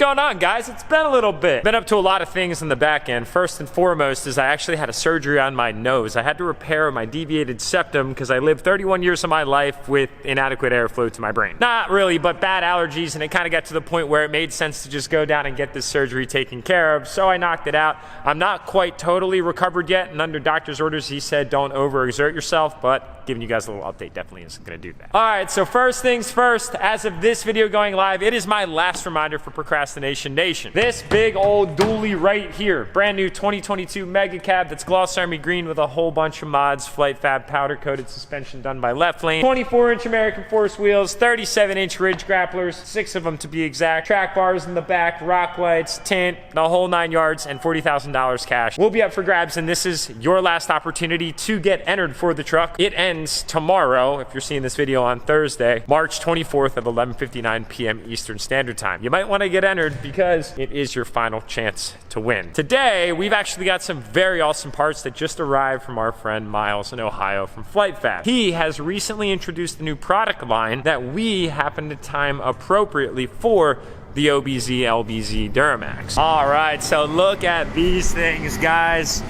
going on, guys? It's been a little bit. Been up to a lot of things in the back end. First and foremost is I actually had a surgery on my nose. I had to repair my deviated septum because I lived 31 years of my life with inadequate airflow to my brain. Not really, but bad allergies, and it kind of got to the point where it made sense to just go down and get this surgery taken care of, so I knocked it out. I'm not quite totally recovered yet, and under doctor's orders, he said don't overexert yourself, but giving you guys a little update definitely isn't gonna do that. All right, so first things first, as of this video going live, it is my last reminder for Procrastination Nation. This big old dually right here, brand new 2022 Mega Cab that's gloss army green with a whole bunch of mods, flight fab powder coated suspension done by Left Lane, 24-inch American Force wheels, 37-inch ridge grapplers, 6 of them to be exact, track bars in the back, rock lights, tint, the whole 9 yards, and $40,000 cash will be up for grabs, and this is your last opportunity to get entered for the truck. It ends tomorrow, if you're seeing this video on Thursday, March 24th at 11:59 p.m. Eastern Standard Time. You might want to get entered because it is your final chance to win. Today, we've actually got some very awesome parts that just arrived from our friend Miles in Ohio from Flight Fab. He has recently introduced a new product line that we happen to time appropriately for the OBZ LBZ DURTYMAX. All right, so look at these things, guys.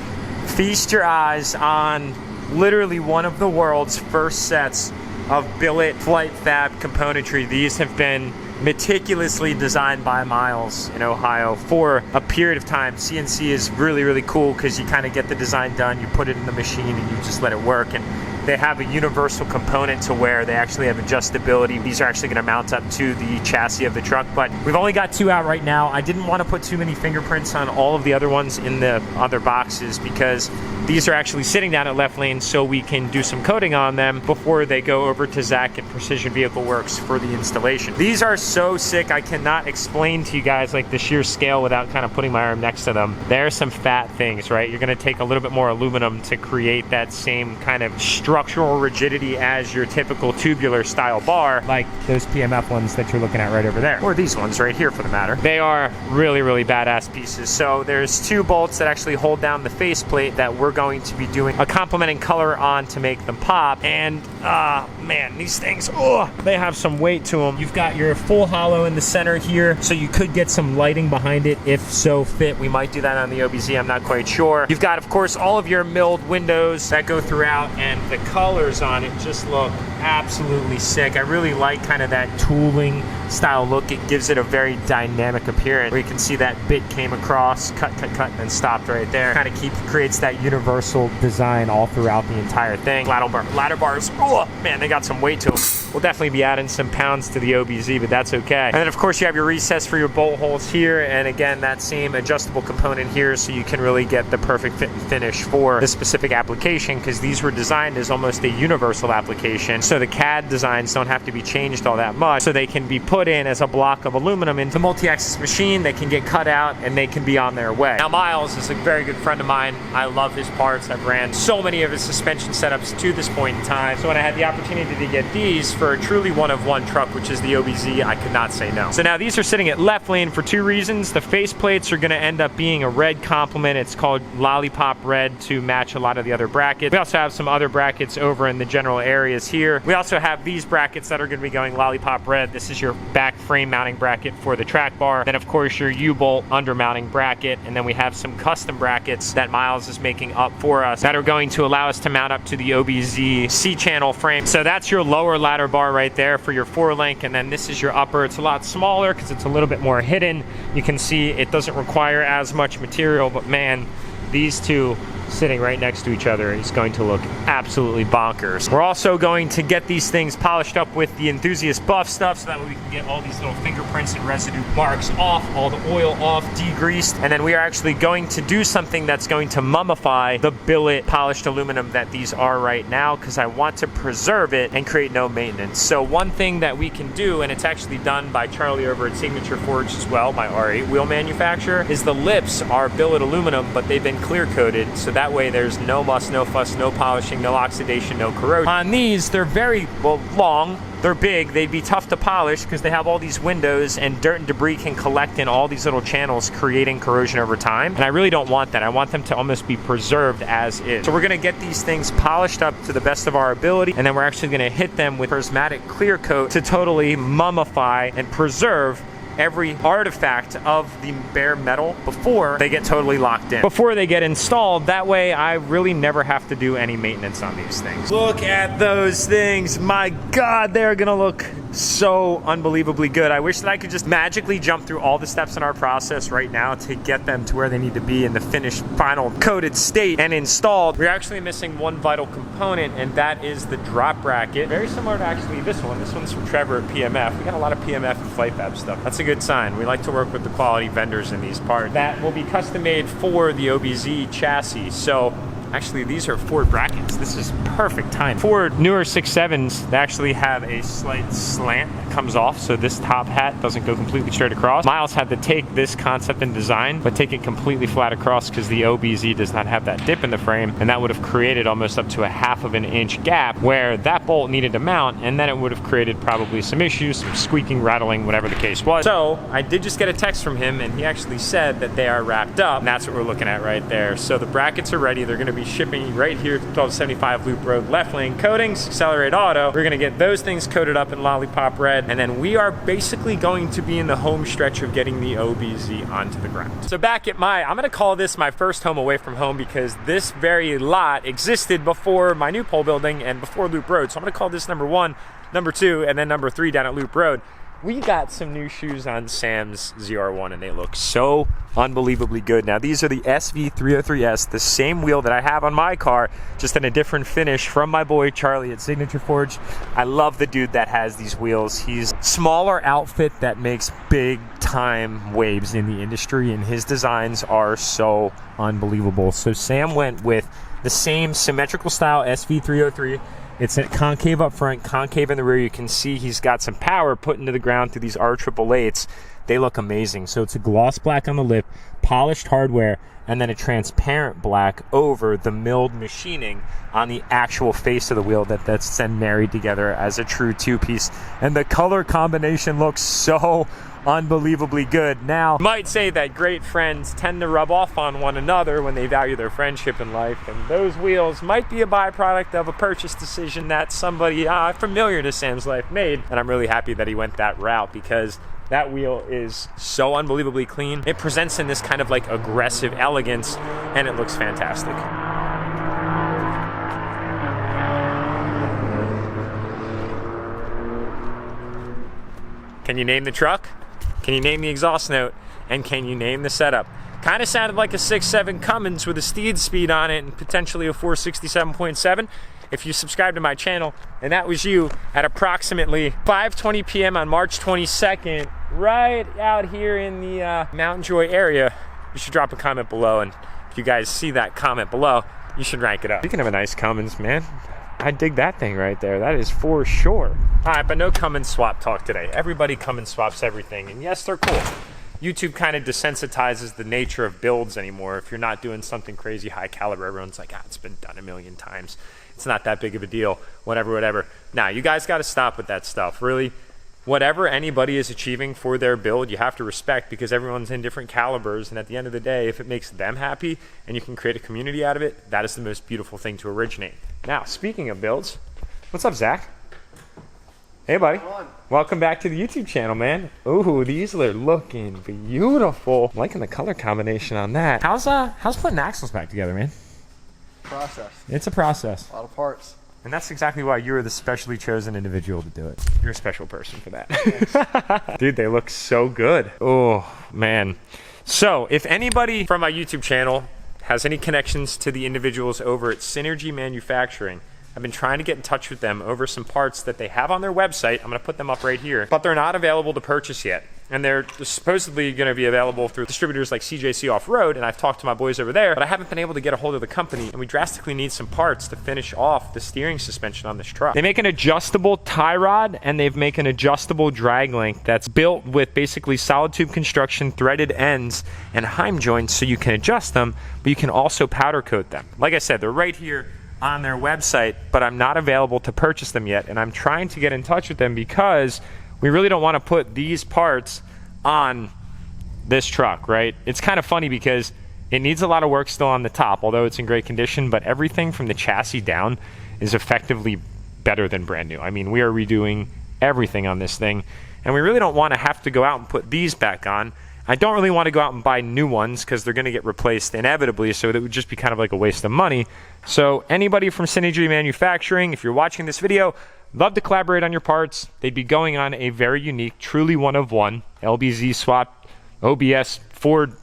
Feast your eyes on literally one of the world's first sets of billet Flight Fab componentry. These have been meticulously designed by Miles in Ohio for a period of time. CNC is really, really cool because you kind of get the design done, you put it in the machine, and you just let it work. And they have a universal component to where they actually have adjustability. These are actually going to mount up to the chassis of the truck, but we've only got 2 out right now. I didn't want to put too many fingerprints on all of the other ones in the other boxes because these are actually sitting down at Left Lane so we can do some coding on them before they go over to Zach at Precision Vehicle Works for the installation. These are so sick, I cannot explain to you guys like the sheer scale without kind of putting my arm next to them. They're some fat things, right? You're going to take a little bit more aluminum to create that same kind of structural rigidity as your typical tubular style bar, like those PMF ones that you're looking at right over there, or these ones right here for the matter. They are really, really badass pieces. So there's 2 bolts that actually hold down the faceplate that we're going to be doing a complementing color on to make them pop. And man, these things, they have some weight to them. You've got your full hollow in the center here, so you could get some lighting behind it if so fit. We might do that on the OBZ, I'm not quite sure. You've got, of course, all of your milled windows that go throughout, and the colors on it just look absolutely sick. I really like kind of that tooling style look. It gives it a very dynamic appearance where you can see that bit came across, cut, and then stopped right there. Kind of creates that universal design all throughout the entire thing. Ladder bars, oh man, they got some weight to them. We'll definitely be adding some pounds to the OBZ, but that's okay. And then of course you have your recess for your bolt holes here, and again that same adjustable component here so you can really get the perfect fit and finish for the specific application, because these were designed as almost a universal application, so the CAD designs don't have to be changed all that much, so they can be put in as a block of aluminum into the multi-axis machine. They can get cut out and they can be on their way. Now Miles is a very good friend of mine. I love his parts. I've ran so many of his suspension setups to this point in time, so when I had the opportunity to get these for a truly one-of-one truck, which is the OBZ, I could not say no. So now these are sitting at Left Lane for 2 reasons. The face plates are going to end up being a red complement. It's called Lollipop Red to match a lot of the other brackets. We also have some other brackets over in the general areas here. We also have these brackets that are going to be going Lollipop Red. This is your back frame mounting bracket for the track bar. Then of course your U-bolt under mounting bracket, and then we have some custom brackets that Miles is making up for us that are going to allow us to mount up to the OBZ C-channel frame. So that's your lower ladder bar right there for your 4-link, and then this is your upper. It's a lot smaller because it's a little bit more hidden. You can see it doesn't require as much material, but man, these two sitting right next to each other is going to look absolutely bonkers. We're also going to get these things polished up with the enthusiast buff stuff so that way we can get all these little fingerprints and residue marks off, all the oil off, degreased, and then we are actually going to do something that's going to mummify the billet polished aluminum that these are right now, because I want to preserve it and create no maintenance. So one thing that we can do, and it's actually done by Charlie over at Signature Forge as well, my R8 wheel manufacturer, is the lips are billet aluminum, but they've been clear coated, so that way there's no muss, no fuss, no polishing, no oxidation, no corrosion. On these, they're very, well, long. They're big. They'd be tough to polish because they have all these windows, and dirt and debris can collect in all these little channels, creating corrosion over time. And I really don't want that. I want them to almost be preserved as is. So we're going to get these things polished up to the best of our ability, and then we're actually going to hit them with prismatic clear coat to totally mummify and preserve every artifact of the bare metal before they get totally locked in, before they get installed. That way I really never have to do any maintenance on these things. Look at those things. My God, they're gonna look so unbelievably good. I wish that I could just magically jump through all the steps in our process right now to get them to where they need to be in the finished, final, coated state and installed. We're actually missing one vital component, and that is the drop bracket. Very similar to actually this one. This one's from Trevor at PMF. We got a lot of PMF and Flight Fab stuff. That's a good sign. We like to work with the quality vendors in these parts. That will be custom made for the OBZ chassis. So actually, these are Ford brackets. This is perfect time. Ford newer 6.7s, they actually have a slight slant that comes off, so this top hat doesn't go completely straight across. Miles had to take this concept and design, but take it completely flat across because the OBZ does not have that dip in the frame, and that would have created almost up to a 1/2 inch gap where that bolt needed to mount, and then it would have created probably some issues, some squeaking, rattling, whatever the case was. So I did just get a text from him, and he actually said that they are wrapped up, and that's what we're looking at right there. So the brackets are ready. They're gonna be shipping right here to 1275 Loop Road, left lane coatings, Accelerate Auto. We're gonna get those things coated up in Lollipop Red, and then we are basically going to be in the home stretch of getting the OBZ onto the ground. So back at I'm gonna call this my first home away from home, because this very lot existed before my new pole building and before Loop Road. So I'm gonna call this number 1, number 2, and then number 3 down at Loop Road. We got some new shoes on Sam's ZR1, and they look so unbelievably good. Now, these are the SV303S, the same wheel that I have on my car, just in a different finish from my boy Charlie at Signature Forge. I love the dude that has these wheels. He's a smaller outfit that makes big time waves in the industry, and his designs are so unbelievable. So Sam went with the same symmetrical style SV303. It's a concave up front, concave in the rear. You can see he's got some power put into the ground through these R888s. They look amazing. So it's a gloss black on the lip, polished hardware, and then a transparent black over the milled machining on the actual face of the wheel that's then married together as a true two-piece. And the color combination looks so unbelievably good. Now, you might say that great friends tend to rub off on one another when they value their friendship in life, and those wheels might be a byproduct of a purchase decision that somebody familiar to Sam's life made, and I'm really happy that he went that route, because that wheel is so unbelievably clean. It presents in this kind of like aggressive elegance, and it looks fantastic. Can you name the truck? Can you name the exhaust note? And can you name the setup? Kind of sounded like a 6.7 Cummins with a steed speed on it and potentially a 467.7. If you subscribe to my channel, and that was you at approximately 5:20 p.m. on March 22nd, right out here in the Mountain Joy area, you should drop a comment below. And if you guys see that comment below, you should rank it up. Speaking of a nice Cummins, man, I dig that thing right there. That is for sure. All right, but no Cummins swap talk today. Everybody Cummins swaps everything, and yes, they're cool. YouTube kind of desensitizes the nature of builds anymore. If you're not doing something crazy high caliber, everyone's like, it's been done a million times. It's not that big of a deal, whatever. Now, you guys got to stop with that stuff. Really, whatever anybody is achieving for their build, you have to respect, because everyone's in different calibers, and at the end of the day, if it makes them happy and you can create a community out of it, that is the most beautiful thing to originate. Now, speaking of builds, what's up, Zach? Hey, buddy. Welcome back to the YouTube channel, man. Ooh, these are looking beautiful. I'm liking the color combination on that. How's putting axles back together, man? Process. It's a process. A lot of parts. And that's exactly why you're the specially chosen individual to do it. You're a special person for that. Dude, they look so good. Oh, man. So, if anybody from my YouTube channel has any connections to the individuals over at Synergy Manufacturing, I've been trying to get in touch with them over some parts that they have on their website. I'm going to put them up right here, but they're not available to purchase yet. And they're supposedly going to be available through distributors like CJC Off-Road, and I've talked to my boys over there, but I haven't been able to get a hold of the company, and we drastically need some parts to finish off the steering suspension on this truck. They make an adjustable tie rod, and they make an adjustable drag link that's built with basically solid tube construction, threaded ends, and heim joints, so you can adjust them, but you can also powder coat them. Like I said, they're right here on their website, but I'm not available to purchase them yet, and I'm trying to get in touch with them because we really don't want to put these parts on this truck, right? It's kind of funny because it needs a lot of work still on the top, although it's in great condition, but everything from the chassis down is effectively better than brand new. I mean, we are redoing everything on this thing, and we really don't want to have to go out and put these back on. I don't really want to go out and buy new ones because they're going to get replaced inevitably, so that would just be kind of like a waste of money. So anybody from Synergy Manufacturing, if you're watching this video, love to collaborate on your parts. They'd be going on a very unique, truly one-of-one LBZ swap OBS Ford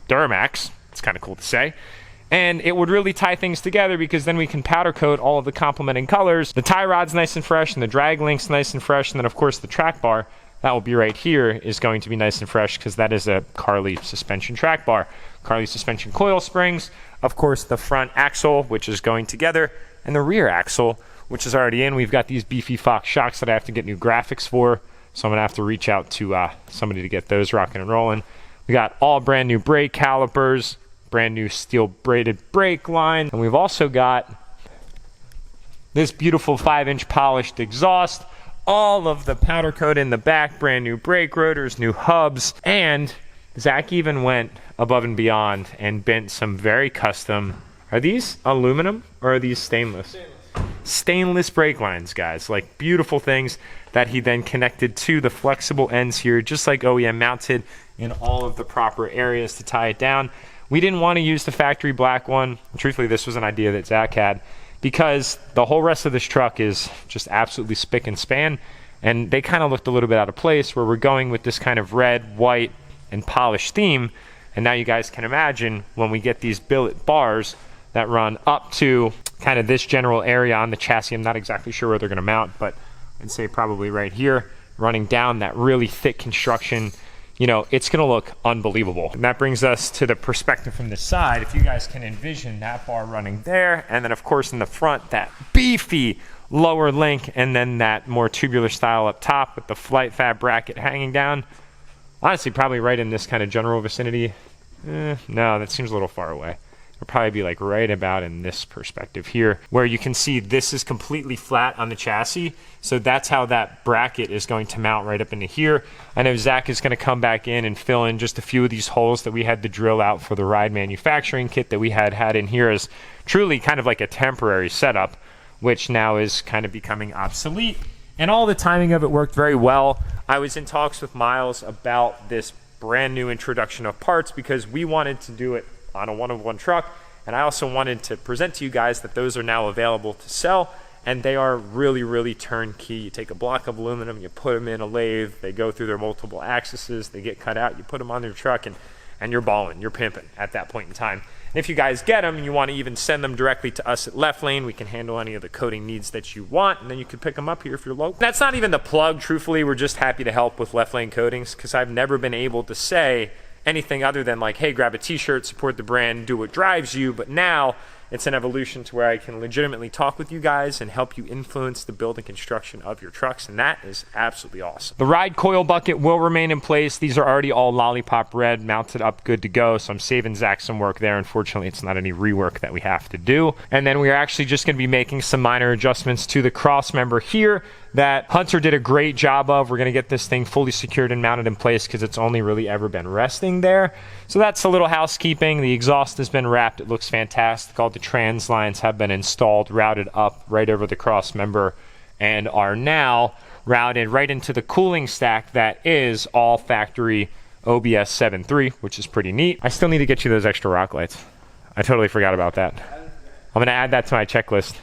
DURTYMAX. It's kind of cool to say. And it would really tie things together because then we can powder coat all of the complementing colors. The tie rod's nice and fresh, and the drag link's nice and fresh, and then of course the track bar, that will be right here, is going to be nice and fresh because that is a Carly suspension track bar. Carly suspension coil springs, of course the front axle, which is going together, and the rear axle, which is already in. We've got these beefy Fox shocks that I have to get new graphics for, so I'm gonna have to reach out to somebody to get those rocking and rolling. We got all brand new brake calipers, brand new steel braided brake line, and we've also got this beautiful 5-inch polished exhaust, all of the powder coat in the back, brand new brake rotors, new hubs, and Zach even went above and beyond and bent some very custom, are these aluminum or are these stainless? Stainless brake lines, guys. Like beautiful things that he then connected to the flexible ends here, just like OEM mounted in all of the proper areas to tie it down. We didn't want to use the factory black one. Truthfully, this was an idea that Zach had, because the whole rest of this truck is just absolutely spick and span, and they kind of looked a little bit out of place, where we're going with this kind of red, white, and polished theme. And now you guys can imagine when we get these billet bars that run up to kind of this general area on the chassis. I'm not exactly sure where they're going to mount, but I'd say probably right here, running down that really thick construction. You know, it's going to look unbelievable. And that brings us to the perspective from the side. If you guys can envision that bar running there, and then of course in the front, that beefy lower link, and then that more tubular style up top with the flight fab bracket hanging down. Honestly, probably right in this kind of general vicinity. No, that seems a little far away. It'll probably be like right about in this perspective here, where you can see this is completely flat on the chassis. So that's how that bracket is going to mount right up into here. I know Zach is going to come back in and fill in just a few of these holes that we had to drill out for the ride manufacturing kit that we had in here as truly kind of like a temporary setup, which now is kind of becoming obsolete. And all the timing of it worked very well. I was in talks with Miles about this brand new introduction of parts because we wanted to do it on a one-of-one truck, and I also wanted to present to you guys that those are now available to sell, and they are really, really turnkey. You take a block of aluminum, you put them in a lathe, they go through their multiple axes, they get cut out, you put them on your truck, and you're balling, you're pimping at that point in time. And if you guys get them and you want to even send them directly to us at Left Lane, we can handle any of the coating needs that you want, and then you can pick them up here if you're local. That's not even the plug, truthfully. We're just happy to help with Left Lane coatings because I've never been able to say anything other than like, hey, grab a t-shirt, support the brand, do what drives you. But now it's an evolution to where I can legitimately talk with you guys and help you influence the build and construction of your trucks, and that is absolutely awesome. The ride coil bucket will remain in place. These are already all lollipop red, mounted up, good to go, so I'm saving Zach some work there. Unfortunately, it's not any rework that we have to do. And then we are actually just going to be making some minor adjustments to the cross member here that Hunter did a great job of. We're going to get this thing fully secured and mounted in place because it's only really ever been resting there. So that's a little housekeeping. The exhaust has been wrapped. It looks fantastic. All the trans lines have been installed, routed up right over the cross member, and are now routed right into the cooling stack that is all factory OBS 7.3, which is pretty neat. I still need to get you those extra rock lights. I totally forgot about that. I'm going to add that to my checklist.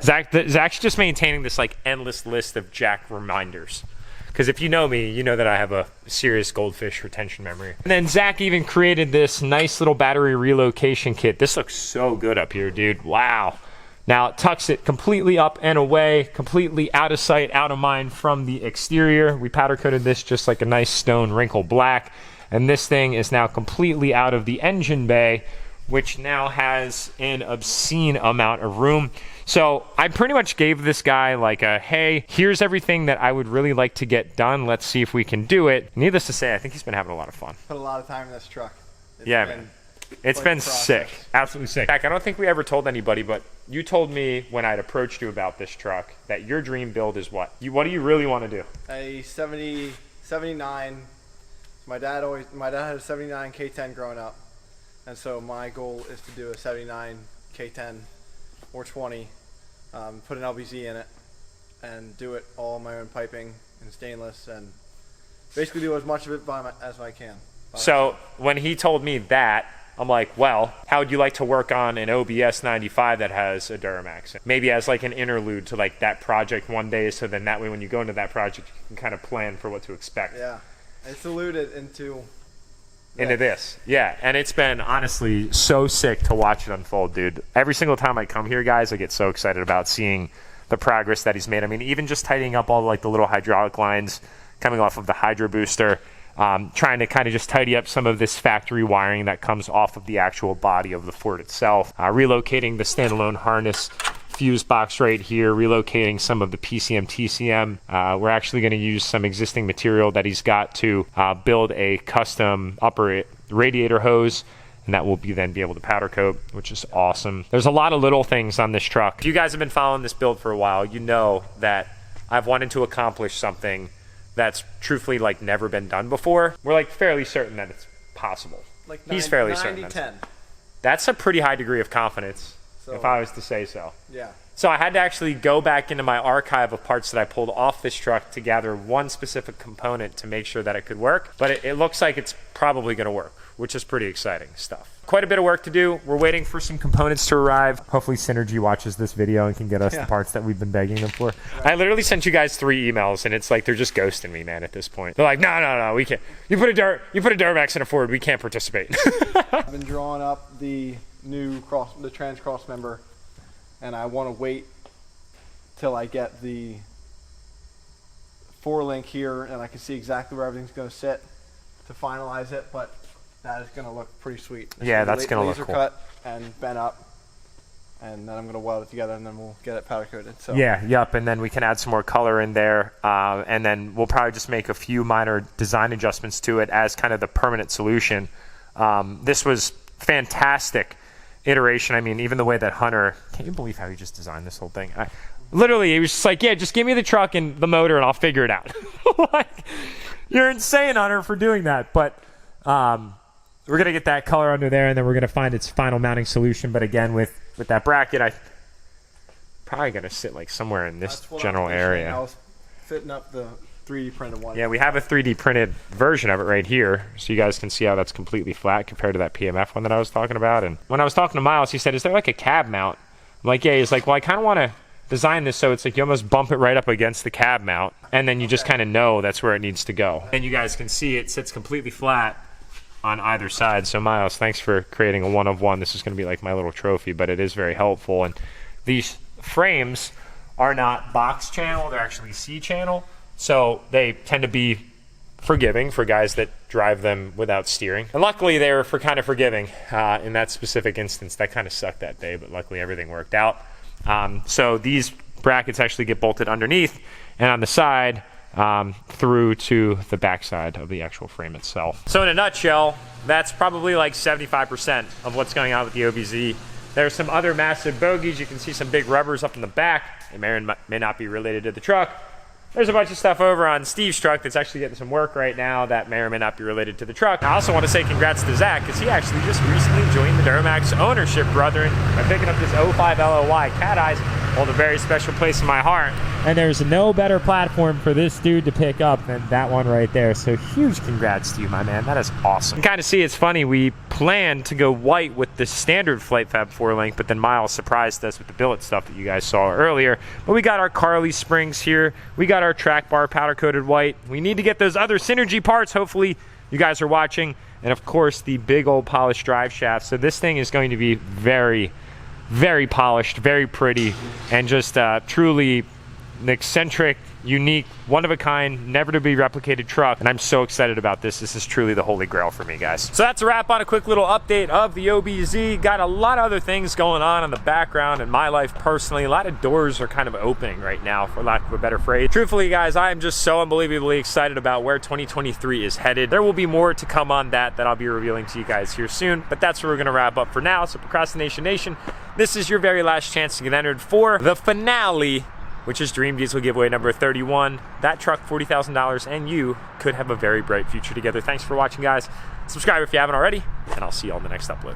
Zach's just maintaining this like endless list of Jack reminders. Because if you know me, you know that I have a serious goldfish retention memory. And then Zach even created this nice little battery relocation kit. This looks so good up here, dude. Wow. Now it tucks it completely up and away, completely out of sight, out of mind from the exterior. We powder coated this just like a nice stone wrinkle black. And this thing is now completely out of the engine bay, which now has an obscene amount of room. So I pretty much gave this guy like a, hey, here's everything that I would really like to get done. Let's see if we can do it. Needless to say, I think he's been having a lot of fun. Put a lot of time in this truck. Man. It's been sick. Absolutely sick. Jack, I don't think we ever told anybody, but you told me when I'd approached you about this truck that your dream build is what? What do you really want to do? A 79. My dad had a 79 K10 growing up. And so my goal is to do a 79 K10 or 20, put an LBZ in it, and do it all my own piping and stainless, and basically do as much of it as I can. So when he told me that, I'm like, well, how would you like to work on an OBS 95 that has a DURTYMAX? Maybe as like an interlude to like that project one day, so then that way when you go into that project, you can kind of plan for what to expect. Yeah, it's alluded into this. Yeah, and it's been honestly so sick to watch it unfold, dude. Every single time I come here, guys, I get so excited about seeing the progress that he's made. I mean, even just tidying up all like the little hydraulic lines coming off of the hydro booster, trying to kind of just tidy up some of this factory wiring that comes off of the actual body of the Ford itself, relocating the standalone harness fuse box right here, relocating some of the PCM TCM. We're actually going to use some existing material that he's got to build a custom upper radiator hose, and that will then be able to powder coat, which is awesome. There's a lot of little things on this truck. If you guys have been following this build for a while, you know that I've wanted to accomplish something that's truthfully like never been done before. We're like fairly certain that it's possible. like He's fairly certain. 90-10. That's a pretty high degree of confidence, if I was to say so. Yeah. So I had to actually go back into my archive of parts that I pulled off this truck to gather one specific component to make sure that it could work. But it looks like it's probably going to work, which is pretty exciting stuff. Quite a bit of work to do. We're waiting for some components to arrive. Hopefully Synergy watches this video and can get us the parts that we've been begging them for. Right. I literally sent you guys 3 emails, and it's like they're just ghosting me, man, at this point. They're like, no, we can't. You put a DURTYMAX in a Ford, we can't participate. I've been drawing up the new trans cross member, and I want to wait till I get the 4-link here and I can see exactly where everything's going to sit to finalize it, but that is going to look pretty sweet. Yeah, that's going to look cool. Laser cut and bent up, and then I'm going to weld it together, and then we'll get it powder coated. So. Yeah, and then we can add some more color in there, and then we'll probably just make a few minor design adjustments to it as kind of the permanent solution. This was fantastic iteration. I mean, even the way that Hunter, can't you believe how he just designed this whole thing? Literally, he was just like, yeah, just give me the truck and the motor and I'll figure it out. Like, you're insane, Hunter, for doing that. But we're going to get that color under there, and then we're going to find its final mounting solution. But again, with that bracket, I probably going to sit like somewhere in this general area. I was fitting up the 3D printed one. Yeah, we have a 3D printed version of it right here, so you guys can see how that's completely flat compared to that PMF one that I was talking about. And when I was talking to Miles, he said, is there like a cab mount? I'm like, yeah. He's like, well, I kind of want to design this so it's like you almost bump it right up against the cab mount, and then you just kind of know that's where it needs to go. And you guys can see it sits completely flat on either side. So Miles, thanks for creating a 1-of-1. This is going to be like my little trophy, but it is very helpful. And these frames are not box channel, they're actually C channel. So they tend to be forgiving for guys that drive them without steering. And luckily they were kind of forgiving in that specific instance. That kind of sucked that day, but luckily everything worked out. So these brackets actually get bolted underneath and on the side through to the backside of the actual frame itself. So in a nutshell, that's probably like 75% of what's going on with the OBZ. There's some other massive bogies. You can see some big rubbers up in the back. They may not be related to the truck. There's a bunch of stuff over on Steve's truck that's actually getting some work right now that may or may not be related to the truck. I also want to say congrats to Zach, because he actually just recently joined the DURTYMAX ownership, brethren, by picking up this 05 LOY. Cat Eyes hold a very special place in my heart. And there's no better platform for this dude to pick up than that one right there. So huge congrats to you, my man. That is awesome. You can kind of see it's funny. We planned to go white with the standard Flight Fab 4-link, but then Miles surprised us with the billet stuff that you guys saw earlier. But we got our Carly springs here. We got our track bar powder coated white. We need to get those other Synergy parts. Hopefully you guys are watching. And of course the big old polished drive shaft. So this thing is going to be very, very polished, very pretty, and just truly an eccentric, unique, one-of-a-kind, never-to-be replicated truck, and I'm so excited about this. This is truly the holy grail for me, guys. So that's a wrap on a quick little update of the OBZ. Got a lot of other things going on in the background in my life personally. A lot of doors are kind of opening right now, for lack of a better phrase. Truthfully, guys, I am just so unbelievably excited about where 2023 is headed. There will be more to come on that I'll be revealing to you guys here soon, but that's where we're going to wrap up for now. So Procrastination Nation, this is your very last chance to get entered for the finale, which is Dream Diesel giveaway number 31. That truck, $40,000, and you could have a very bright future together. Thanks for watching, guys. Subscribe if you haven't already, and I'll see you all in the next upload.